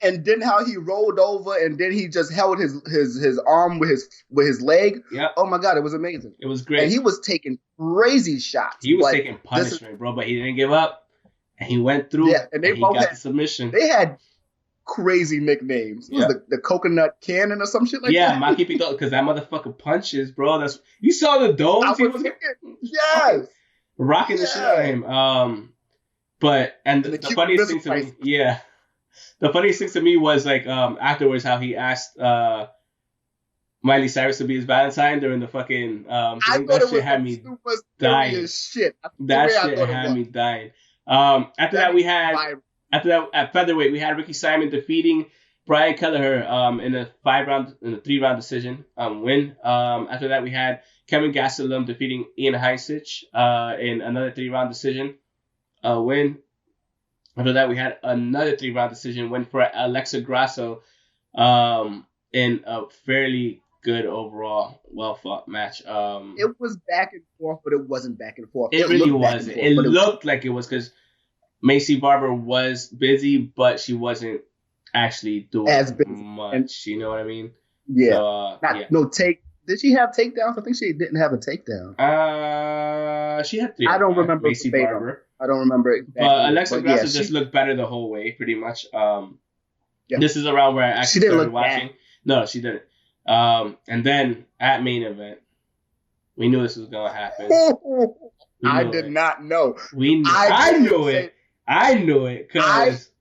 And then how he rolled over, and then he just held his arm with his leg. Yeah. Oh my God, it was amazing. It was great. And he was taking crazy shots. He was taking punishment, bro, but he didn't give up, and he went through. Yeah, and he got the submission. They had crazy nicknames. Yeah. Was the coconut cannon or some shit like that? Yeah, Maki Pitolo, because that motherfucker punches, bro. You saw the domes. He was rocking the shit out of him. And the funniest thing to me, the funniest thing to me was like afterwards how he asked Miley Cyrus to be his Valentine during the fucking thing. That shit had me dying. That shit had me dying. After that we had. After that, at featherweight, we had Ricky Simon defeating Brian Kelleher in a 3-round decision win. After that, we had Kevin Gastelum defeating Ian Heisich in another 3-round decision win. After that, we had another 3-round decision win for Alexa Grasso in a fairly good overall, well-fought match. It was back and forth, but it wasn't back and forth. It really wasn't. It looked like it was because Macy Barber was busy, but she wasn't actually doing as much. You know what I mean? Yeah. So, Did she have takedowns? I think she didn't have a takedown. She had 3. I don't remember Macy Barber. I don't remember exactly. Alexa Grasso just looked better the whole way, pretty much. This is around where I actually started watching. Bad. No, she didn't. And then at main event, we knew this was gonna happen. I did not know. I knew it. I knew it because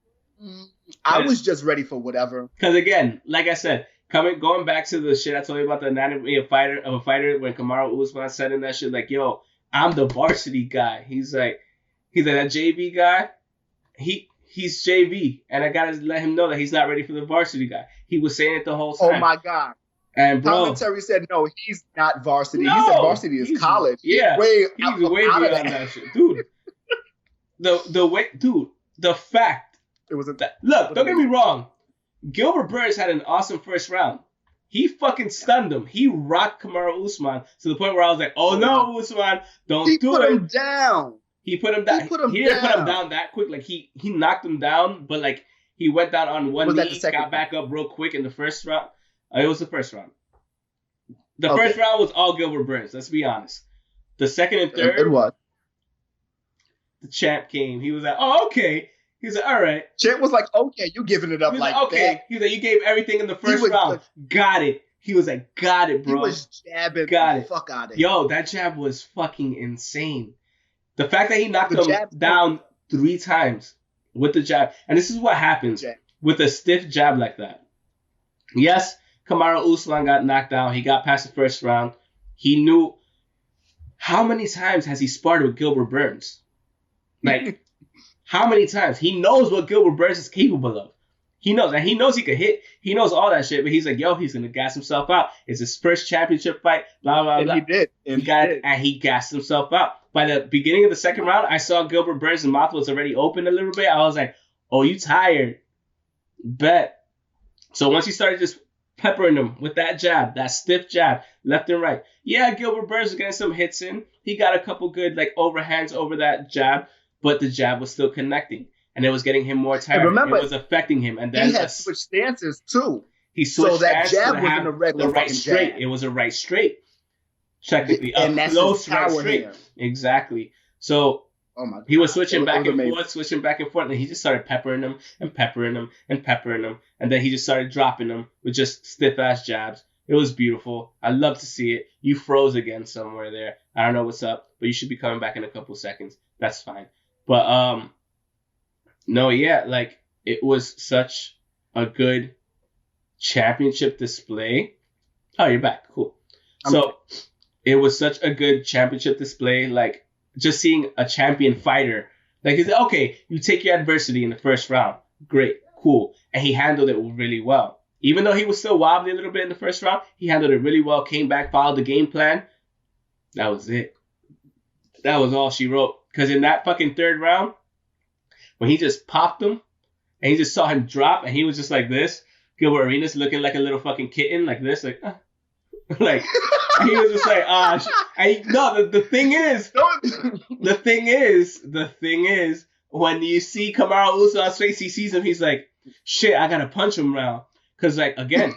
I was just ready for whatever. Because again, like I said, going back to the shit I told you about the anatomy of a fighter when Kamaru Usman said in that shit, like, yo, I'm the varsity guy. He's like that JV guy. He's JV, and I gotta let him know that he's not ready for the varsity guy. He was saying it the whole time. Oh my God. And bro, commentary said no, he's not varsity. No, he said varsity is college. Yeah, he's way beyond that shit, dude. The fact it was don't get me wrong. Gilbert Burns had an awesome first round. He fucking stunned him. He rocked Kamaru Usman to the point where I was like, "Oh no, Usman, don't do it." He put him down. He didn't put him down that quick. Like he knocked him down, but like he went down on one knee, got back up real quick in the first round. It was the first round. The first round was all Gilbert Burns. Let's be honest. The second and third, it was. The champ came. He was like, "Oh, okay." He was like, "All right." Champ was like, "Okay, you giving it up like okay." That. He was like, "You gave everything in the first round. Got it." He was like, "Got it, bro." He was jabbing the fuck out of it. Yo, that jab was fucking insane. The fact that he knocked him down 3 times with the jab, and this is what happens with a stiff jab like that. Yes, Kamaru Usman got knocked down. He got past the first round. He knew how many times has he sparred with Gilbert Burns? Like, how many times? He knows what Gilbert Burns is capable of. He knows, and he knows he could hit. He knows all that shit, but he's like, yo, he's going to gas himself out. It's his first championship fight, blah, blah, blah. And he did. And he gassed himself out. By the beginning of the second round, I saw Gilbert Burns' mouth was already open a little bit. I was like, oh, you tired. Bet. So once he started just peppering him with that jab, that stiff jab, left and right. Yeah, Gilbert Burns was getting some hits in. He got a couple good like overhands over that jab, but the jab was still connecting. And it was getting him more tired. Remember, it was affecting him. And then he had switched stances too. He switched so that jab wasn't a regular right straight. Jab. It was a right straight. Technically, and a close right straight. Here. Exactly. So he was switching back and forth, and he just started peppering him and peppering him and peppering him, and then he just started dropping them with just stiff ass jabs. It was beautiful. I love to see it. You froze again somewhere there. I don't know what's up, but you should be coming back in a couple seconds. That's fine. But no, yeah, like it was such a good championship display. Oh, you're back. Cool. So it was such a good championship display. Like, just seeing a champion fighter. Like, it's okay, you take your adversity in the first round. Great, cool. And he handled it really well. Even though he was still wobbly a little bit in the first round, he handled it really well, came back, followed the game plan. That was it. That was all she wrote. Because in that fucking third round, when he just popped him, and you just saw him drop, and he was just like this, Gilbert Arenas looking like a little fucking kitten, like this, like, like, he was just like, the thing is, when you see Kamaru Usman's face, he sees him, he's like, shit, I gotta punch him now. Because, like, again,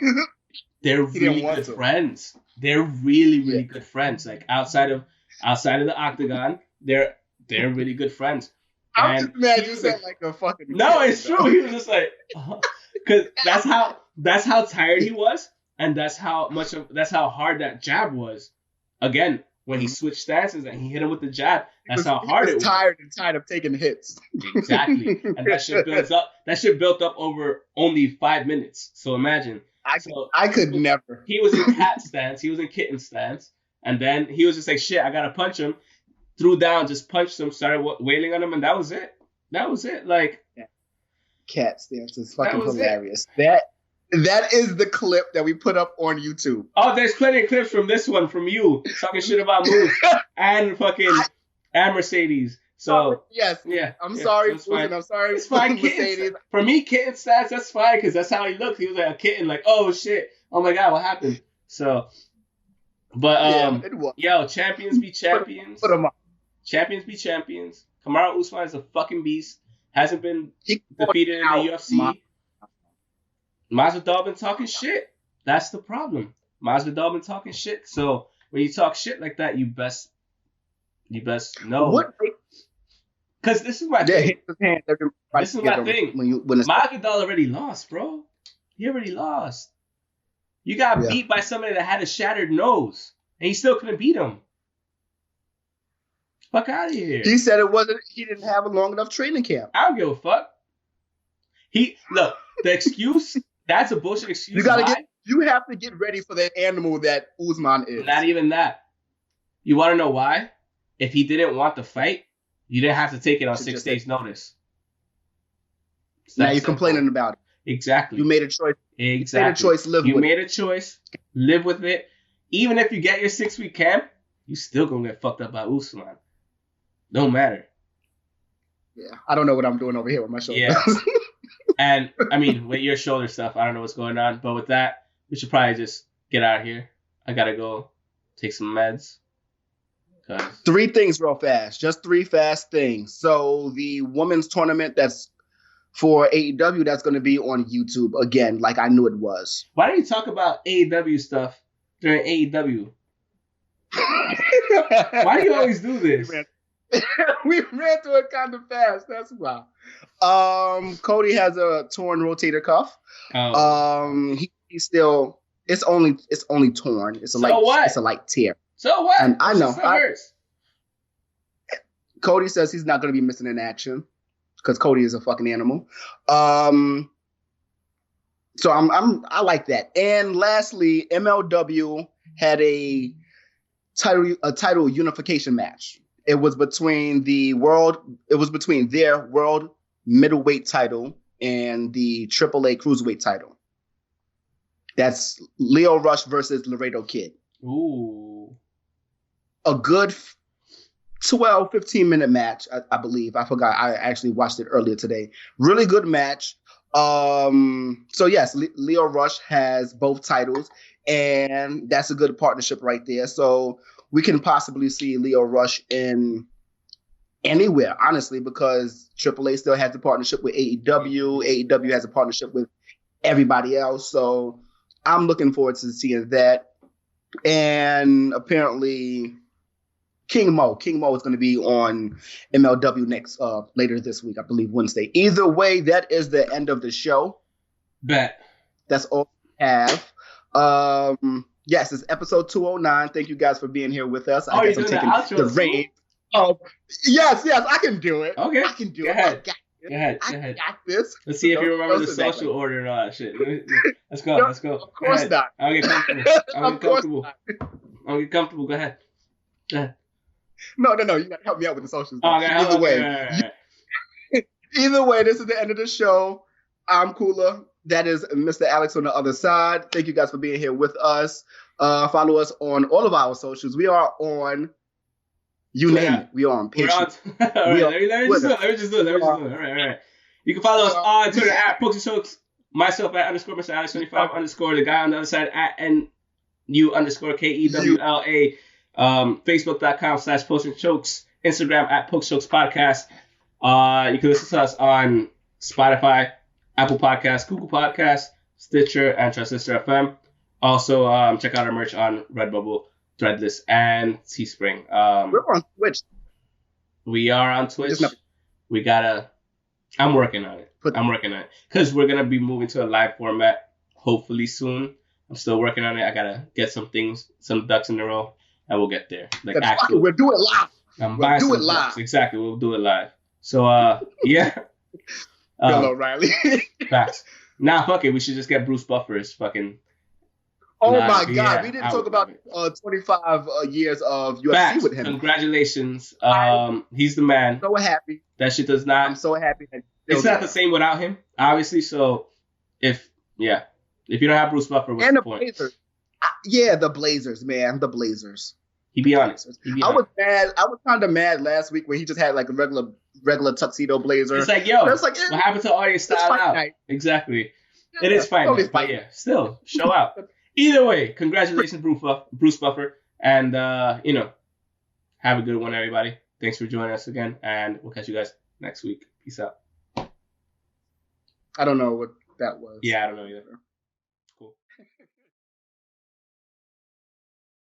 they're really good friends. They're really, really good friends. Like, outside of the octagon, they're really good friends. I'm just mad you sound like a fucking... No, it's true. He was just like... Because that's how tired he was, and that's how hard that jab was. Again, when he switched stances and he hit him with the jab, that's how hard it was. Tired of taking hits. Exactly. And that shit built up over only 5 minutes. So imagine. I could never. He was in cat stance. He was in kitten stance. And then he was just like, shit, I got to punch him. Threw down, just punched him, started wailing on him, and that was it. Like, cat stance is fucking hilarious. That is the clip that we put up on YouTube. Oh, there's plenty of clips from this one from you talking shit about Moose and Mercedes. So yes, yeah. I'm sorry, Moose, and I'm sorry. It's fine, Mercedes. For me, kitten stats, that's fine because that's how he looked. He was like a kitten, like, oh shit, oh my god, what happened? So, but yo, champions be champions. Put him up. Champions be champions. Kamaru Usman is a fucking beast. Hasn't been defeated in the UFC. Masvidal been talking shit. That's the problem. Masvidal been talking shit. So when you talk shit like that, you best know. What? Because this is my thing. This is my thing. Masvidal already lost, bro. He already lost. You got beat by somebody that had a shattered nose, and he still couldn't beat him. Fuck out of here. He said he didn't have a long enough training camp. I don't give a fuck. Look, the excuse, that's a bullshit excuse. You have to get ready for the animal that Usman is. Not even that. You want to know why? If he didn't want the fight, you didn't have to take it on 6 days' notice. Now you're complaining about it. Exactly. You made a choice. Exactly. You made a choice, live with it. You made a choice, live with it. Even if you get your 6-week camp, you still gonna get fucked up by Usman. Don't matter. Yeah, I don't know what I'm doing over here with my shoulder. Yeah. And, I mean, with your shoulder stuff, I don't know what's going on. But with that, we should probably just get out of here. I gotta go take some meds. 3 things real fast. Just 3 fast things. So the women's tournament that's for AEW, that's going to be on YouTube again, like I knew it was. Why don't you talk about AEW stuff during AEW? Why do you always do this? We ran through it kind of fast. That's why. Cody has a torn rotator cuff. Oh. He's still. It's only torn. It's a light tear. So what? And I know. Cody says he's not going to be missing in action because Cody is a fucking animal. So I like that. And lastly, MLW had a title unification match. It was between their world middleweight title and the AAA cruiserweight title. That's Leo Rush versus Laredo Kid. Ooh. A good 12, 15-minute match, I believe. I forgot. I actually watched it earlier today. Really good match. So yes, Leo Rush has both titles, and that's a good partnership right there. So we can possibly see Leo Rush in anywhere, honestly, because AAA still has a partnership with AEW. AEW has a partnership with everybody else. So I'm looking forward to seeing that. And apparently King Mo is going to be on MLW later this week, I believe Wednesday. Either way, that is the end of the show. Bet. That's all we have. Yes, it's episode 209. Thank you guys for being here with us. I guess I'm taking the reins. Yes, I can do it. Okay. I can do it. Go ahead. I got this. Let's see if you remember the social order and all that shit. Let's go. Of course not. I'll get comfortable. Of course not. I'm get comfortable. Go ahead. No. You got to help me out with the socials. Oh, okay. Either way, Right. Either way, this is the end of the show. I'm Kula. That is Mr. Alex on the other side. Thank you guys for being here with us. Follow us on all of our socials. We are on, you name it. We are on Patreon. All right, let me just do it. All right. You can follow us on Twitter at PokeShokes, myself at _Mr. Alex25 _ the guy on the other side at NU_KEWLA, Facebook.com/PokeShokes, Instagram at PokeShokes Podcast. You can listen to us on Spotify, Apple Podcasts, Google Podcasts, Stitcher, and Transistor FM. Also, check out our merch on Redbubble, Threadless, and Teespring. We're on Twitch. We are on Twitch. I'm working on it. Because we're going to be moving to a live format hopefully soon. I'm still working on it. I got to get some ducks in a row, and we'll get there. We'll do it live. We'll do it live. Ducks. Exactly. We'll do it live. So, yeah. Hello, Riley. Facts. Nah, fuck it. We should just get Bruce Buffer's fucking... Oh my God, we didn't talk about 25 years of UFC Facts. with him. Congratulations. He's the man. So happy. That shit does not... I'm so happy. It's not the same without him, obviously. So, if you don't have Bruce Buffer, what's the point? Blazers. The Blazers, man. The Blazers. He be honest. I was mad. I was kind of mad last week when he just had like a regular tuxedo blazer. It's like, yo, what happened to all your style out? Night. Exactly. Yeah, it is fine. But yeah, still, show out. Either way, congratulations, Bruce Buffer. And, have a good one, everybody. Thanks for joining us again. And we'll catch you guys next week. Peace out. I don't know what that was. Yeah, I don't know either.